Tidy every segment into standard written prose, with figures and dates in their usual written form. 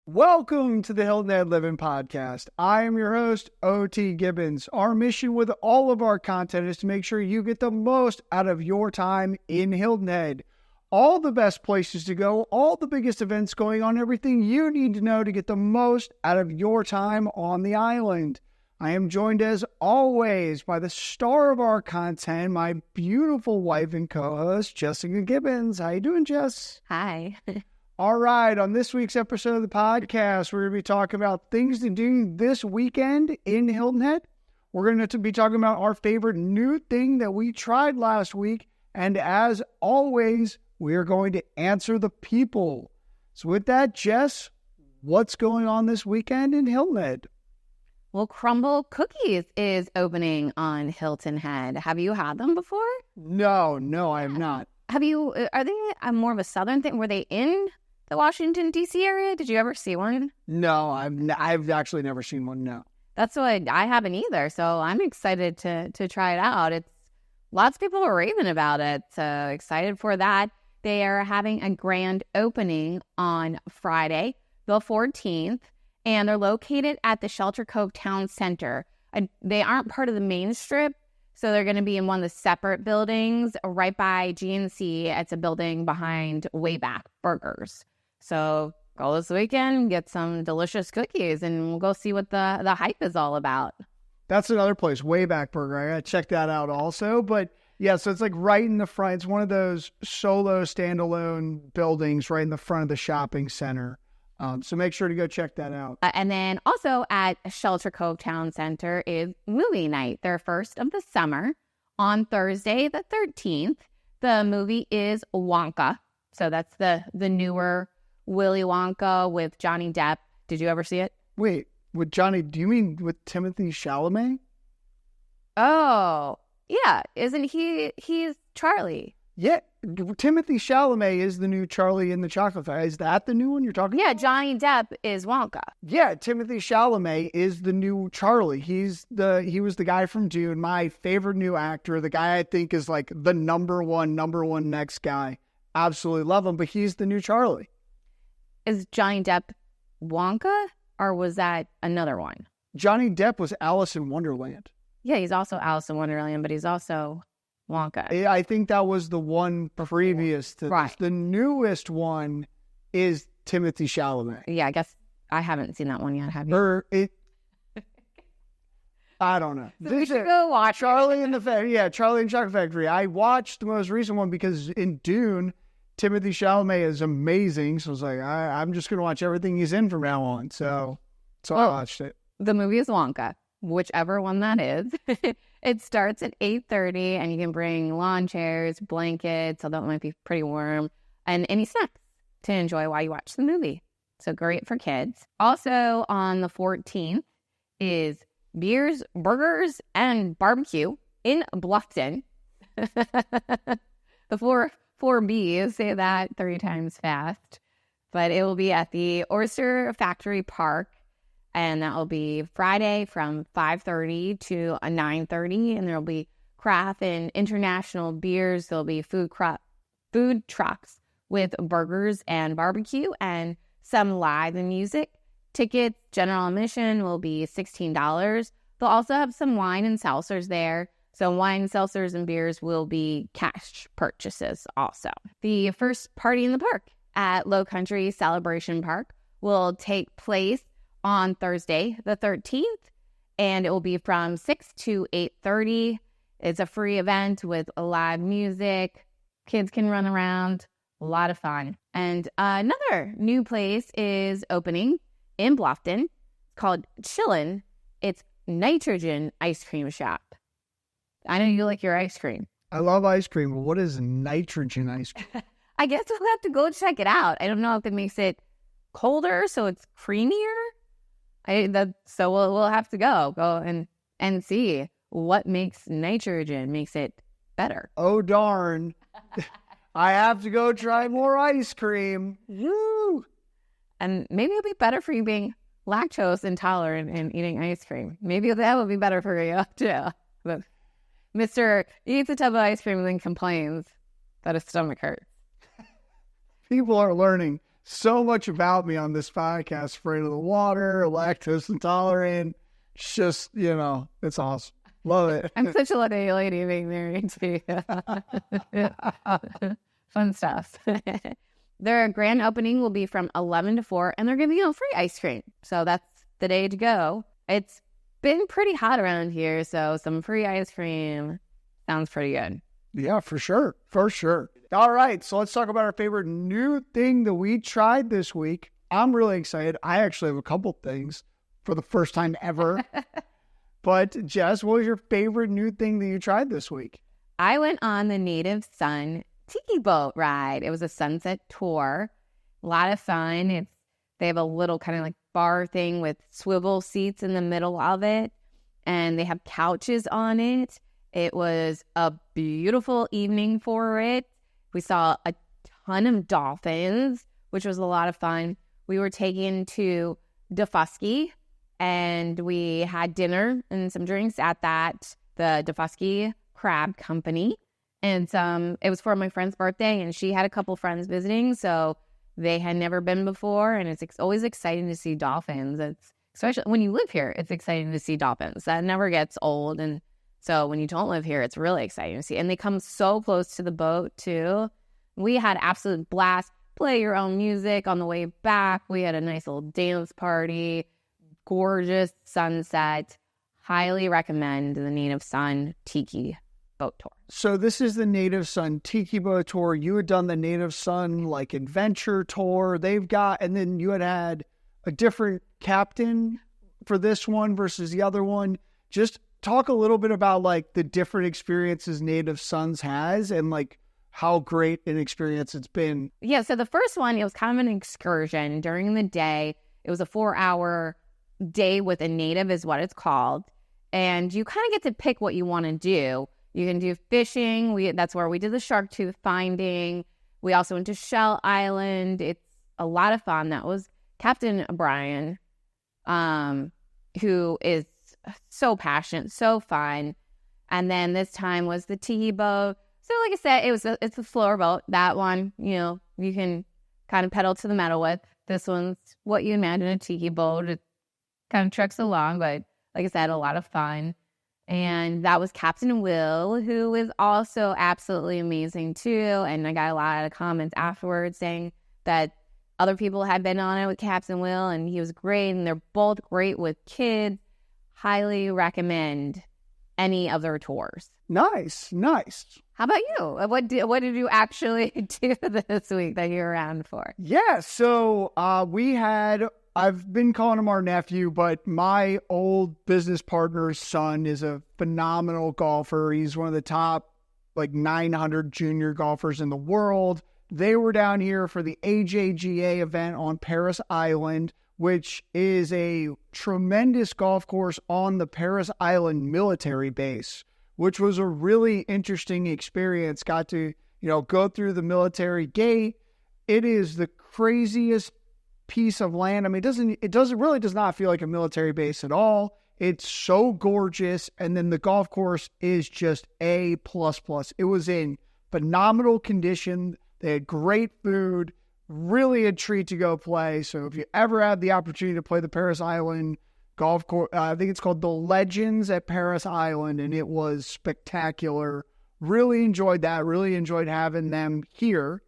Welcome to the Hilton Head Livin podcast. I am your host, O.T. Gibbons. Our mission with all of our content is to make sure you get the most out of your time in Hilton Head. All the best places to go, all the biggest events going on, everything you need to know to get the most out of your time on the island. I am joined as always by the star of our content, my beautiful wife and co-host, Jessica Gibbons. How you doing, Jess? Hi. All right, on this week's episode of the podcast, we're going to be talking about things to do this weekend in Hilton Head. We're going to be talking about our favorite new thing that we tried last week. And as always, we're going to answer the people. So with that, Jess, what's going on this weekend in Hilton Head? Well, Crumble Cookies is opening on Hilton Head. Have you had them before? No, I have not. Have you? Are they more of a southern thing? Were they in the Washington, D.C. area? Did you ever see one? No, I've actually never seen one, no. That's what I haven't either. So I'm excited to try it out. It's lots of people are raving about it. So excited for that. They are having a grand opening on Friday, the 14th. And they're located at the Shelter Cove Town Center. They aren't part of the main strip, so they're going to be in one of the separate buildings right by GNC. It's a building behind Wayback Burgers. So go this weekend, get some delicious cookies, and we'll go see what the hype is all about. That's another place, Wayback Burger. I got to check that out also. But yeah, so it's like right in the front. It's one of those solo standalone buildings right in the front of the shopping center. So make sure to go check that out. And then also at Shelter Cove Town Center is movie night, their first of the summer, on Thursday the 13th. The movie is Wonka. So that's the newer Willy Wonka with Johnny Depp. Did you ever see it? Wait, with Johnny, do you mean with Timothy Chalamet? Oh, yeah. Isn't he's Charlie? Yeah, Timothy Chalamet is the new Charlie in the Chocolate Factory. Is that the new one you're talking about? Yeah, Johnny Depp is Wonka. Yeah, Timothy Chalamet is the new Charlie. He was the guy from Dune, my favorite new actor, the guy I think is like the number one next guy. Absolutely love him, but he's the new Charlie. Is Johnny Depp Wonka, or was that another one? Johnny Depp was Alice in Wonderland. Yeah, he's also Alice in Wonderland, but he's also Wonka. I think that was the one previous to right. This. The newest one is Timothy Chalamet. Yeah, I guess I haven't seen that one yet, have you? I don't know. So we should go watch Charlie and the Chocolate Factory. I watched the most recent one because in Dune, Timothy Chalamet is amazing. So I was like, I'm just going to watch everything he's in from now on. So I watched it. The movie is Wonka, whichever one that is. It starts at 8:30, and you can bring lawn chairs, blankets, although it might be pretty warm, and any snacks to enjoy while you watch the movie. So great for kids. Also on the 14th is Beers, Burgers, and Barbecue in Bluffton. The four B's, say that 3 times fast. But it will be at the Oyster Factory Park. And that will be Friday from 5:30 to 9:30. And there will be craft and international beers. There'll be food trucks with burgers and barbecue and some live music. Tickets, general admission, will be $16. They'll also have some wine and seltzers there. So wine, seltzers, and beers will be cash purchases also. The first party in the park at Low Country Celebration Park will take place on Thursday, the 13th, and it will be from 6 to 8:30. It's a free event with live music. Kids can run around. A lot of fun. And another new place is opening in Bluffton. It's called Chillin'. It's Nitrogen Ice Cream Shop. I know you like your ice cream. I love ice cream, but what is nitrogen ice cream? I guess we'll have to go check it out. I don't know if it makes it colder, so it's creamier. So we'll have to go and see what makes nitrogen makes it better. Oh darn! I have to go try more ice cream. Woo! And maybe it'll be better for you being lactose intolerant and eating ice cream. Maybe that would be better for you too. But Mr. eats a tub of ice cream and then complains that his stomach hurts. People are learning. so much about me on this podcast. Afraid of the water, lactose intolerant. It's just, it's awesome. Love it. I'm such a lucky lady being married to you. Fun stuff. Their grand opening will be from 11 to 4, and they're giving you free ice cream. So that's the day to go. It's been pretty hot around here, so some free ice cream sounds pretty good. Yeah, for sure. For sure. All right, so let's talk about our favorite new thing that we tried this week. I'm really excited. I actually have a couple things for the first time ever. But Jess, what was your favorite new thing that you tried this week? I went on the Native Sun tiki boat ride. It was a sunset tour. A lot of fun. They have a little kind of like bar thing with swivel seats in the middle of it, and they have couches on it. It was a beautiful evening for it. We saw a ton of dolphins, which was a lot of fun. We were taken to Defusky, and we had dinner and some drinks at the Defusky Crab Company. And it was for my friend's birthday, and she had a couple friends visiting, so they had never been before, and it's always exciting to see dolphins. It's especially when you live here, it's exciting to see dolphins. That never gets old, and so when you don't live here, it's really exciting to see. And they come so close to the boat, too. We had absolute blast. Play your own music on the way back. We had a nice little dance party. Gorgeous sunset. Highly recommend the Native Sun Tiki boat tour. So this is the Native Sun Tiki boat tour. You had done the Native Sun like adventure tour. And then you had a different captain for this one versus the other one. Just talk a little bit about like the different experiences Native Suns has and like how great an experience it's been. Yeah, so the first one, it was kind of an excursion during the day. It was a 4-hour day with a native is what it's called. And you kind of get to pick what you want to do. You can do fishing. That's where we did the shark tooth finding. We also went to Shell Island. It's a lot of fun. That was Captain Brian, who is so passionate, so fun. And then this time was the tiki boat. So like I said, it's a slower boat. That one, you can kind of pedal to the metal with. This one's what you imagine a tiki boat. It kind of trucks along, but like I said, a lot of fun. And that was Captain Will, who is also absolutely amazing too. And I got a lot of comments afterwards saying that other people had been on it with Captain Will, and he was great. And they're both great with kids. Highly recommend any of their tours. Nice. How about you? What did you actually do this week that you're around for? Yeah, so I've been calling him our nephew, but my old business partner's son is a phenomenal golfer. He's one of the top 900 junior golfers in the world. They were down here for the AJGA event on Paris Island, which is a tremendous golf course on the Paris Island military base, which was a really interesting experience. Got to, go through the military gate. It is the craziest piece of land. I mean, it really does not feel like a military base at all. It's so gorgeous. And then the golf course is just A++. It was in phenomenal condition. They had great food, really a treat to go play. So if you ever have the opportunity to play the Paris Island golf course, I think it's called the Legends at Paris Island, and it was spectacular. Really enjoyed that. Really enjoyed having them here.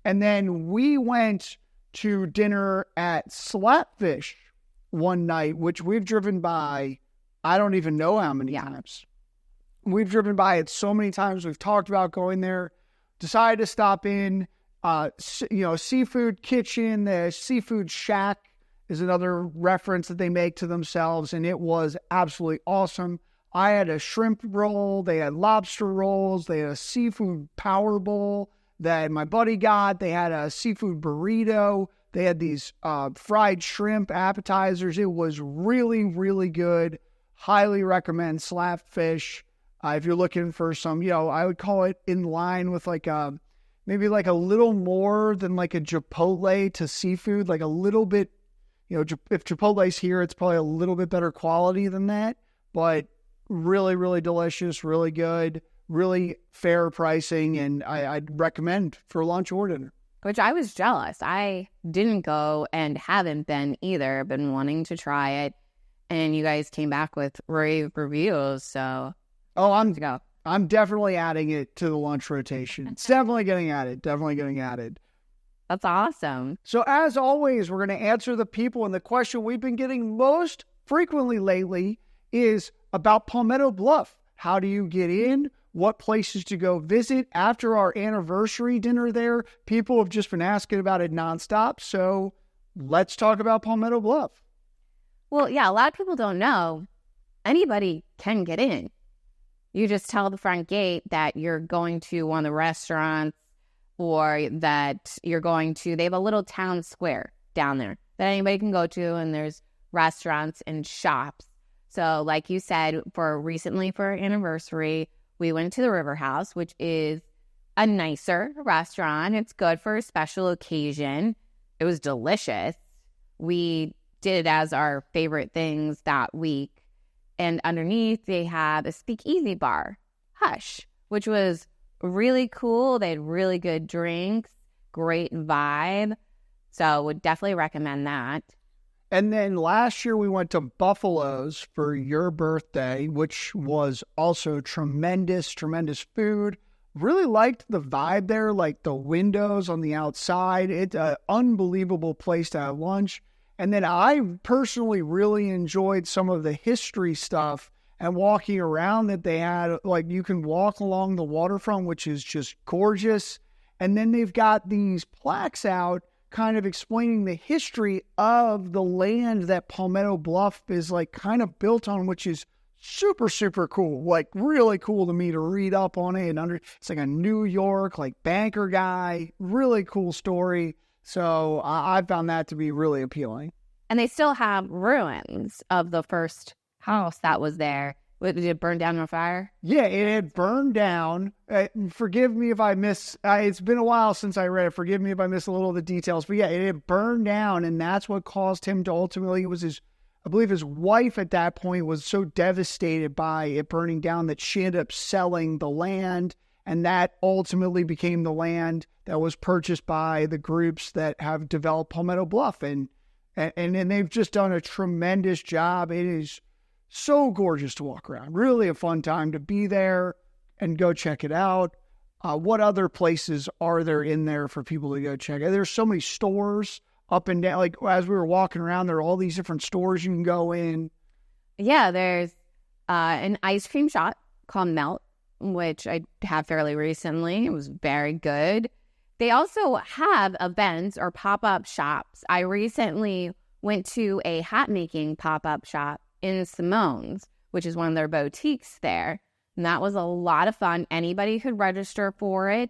And then we went to dinner at Slapfish one night, which we've driven by, I don't even know how many times. We've driven by it so many times. We've talked about going there. Decided to stop in, Seafood Kitchen, the Seafood Shack is another reference that they make to themselves, and it was absolutely awesome. I had a shrimp roll. They had lobster rolls. They had a seafood power bowl that my buddy got. They had a seafood burrito. They had these fried shrimp appetizers. It was really, really good. Highly recommend Slapfish. If you're looking for some, I would call it in line with maybe a little more than a Chipotle to seafood, a little bit, if Chipotle's here, it's probably a little bit better quality than that, but really, really delicious, really good, really fair pricing, and I'd recommend for lunch or dinner. which I was jealous. I didn't go and haven't been either. Been wanting to try it, and you guys came back with rave reviews. So, I'm definitely adding it to the lunch rotation. It's definitely getting added. Definitely getting added. That's awesome. So as always, we're going to answer the people, and the question we've been getting most frequently lately is about Palmetto Bluff. How do you get in? What places to go visit? After our anniversary dinner there, people have just been asking about it nonstop. So let's talk about Palmetto Bluff. Well, yeah, a lot of people don't know anybody can get in. You just tell the front gate that you're going to one of the restaurants, or that you're going to, they have a little town square down there that anybody can go to, and there's restaurants and shops. So like you said, recently for our anniversary, we went to the River House, which is a nicer restaurant. It's good for a special occasion. It was delicious. We did it as our favorite things that week. And underneath, they have a speakeasy bar, Hush, which was really cool. They had really good drinks, great vibe. So would definitely recommend that. And then last year we went to Buffalo's for your birthday, which was also tremendous, tremendous food. Really liked the vibe there, like the windows on the outside. It's an unbelievable place to have lunch. And then I personally really enjoyed some of the history stuff and walking around that they had. Like you can walk along the waterfront, which is just gorgeous. And then they've got these plaques out kind of explaining the history of the land that Palmetto Bluff is like kind of built on, which is super, super cool. Like really cool to me to read up on it. And it's like a New York, like banker guy, really cool story. So I found that to be really appealing. And they still have ruins of the first house that was there. Did it burn down in a fire? Yeah, it had burned down. Forgive me if I miss. It's been a while since I read it. Forgive me if I miss a little of the details. But yeah, it had burned down, and that's what caused him to ultimately. It was I believe his wife at that point was so devastated by it burning down that she ended up selling the land, and that ultimately became the land that was purchased by the groups that have developed Palmetto Bluff, and they've just done a tremendous job. It is so gorgeous to walk around. Really a fun time to be there and go check it out. What other places are there in there for people to go check out? There's so many stores up and down. Like as we were walking around, there are all these different stores you can go in. Yeah, there's an ice cream shop called Melt, which I had fairly recently. It was very good. They also have events or pop-up shops. I recently went to a hat making pop-up shop in Simone's, which is one of their boutiques there. And that was a lot of fun. Anybody could register for it.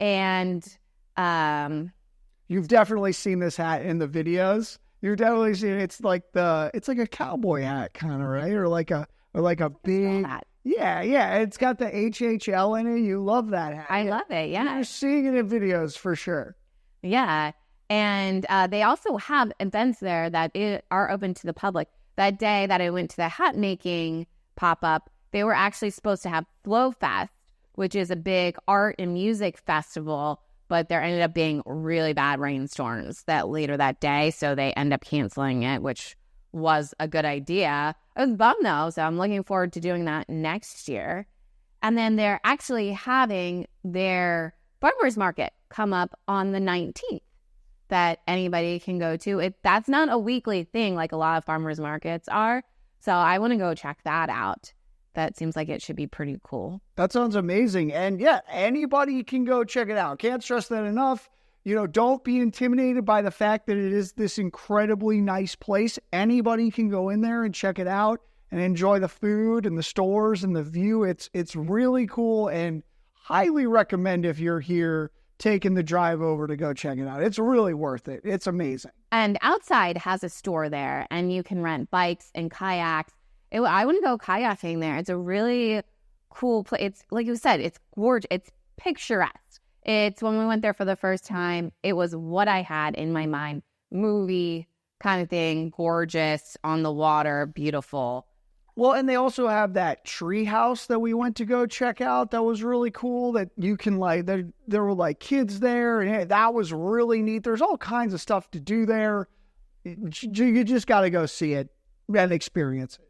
And you've definitely seen this hat in the videos. You've definitely seen it. It's like a cowboy hat kind of, right? Or like a big hat. Yeah. It's got the HHL in it. You love that hat. I love it, yeah. You're seeing it in videos for sure. Yeah. And they also have events there that are open to the public. That day that I went to the hat making pop-up, they were actually supposed to have Flow Fest, which is a big art and music festival, but there ended up being really bad rainstorms later that day, so they end up canceling it, which was a good idea. I was bummed though, so I'm looking forward to doing that next year. And then they're actually having their farmers market come up on the 19th that anybody can go to. That's not a weekly thing like a lot of farmers markets are, so I want to go check that out. That seems like it should be pretty cool. That sounds amazing. And yeah, anybody can go check it out. Can't stress that enough. Don't be intimidated by the fact that it is this incredibly nice place. Anybody can go in there and check it out and enjoy the food and the stores and the view. It's really cool, and highly recommend if you're here taking the drive over to go check it out. It's really worth it. It's amazing. And Outside has a store there, and you can rent bikes and kayaks. I want to go kayaking there. It's a really cool place. It's like you said, it's gorgeous. It's picturesque. It's when we went there for the first time, it was what I had in my mind. Movie kind of thing, gorgeous, on the water, beautiful. Well, and they also have that tree house that we went to go check out. That was really cool. That you can like, there were like kids there, and hey, that was really neat. There's all kinds of stuff to do there. You just got to go see it and experience it.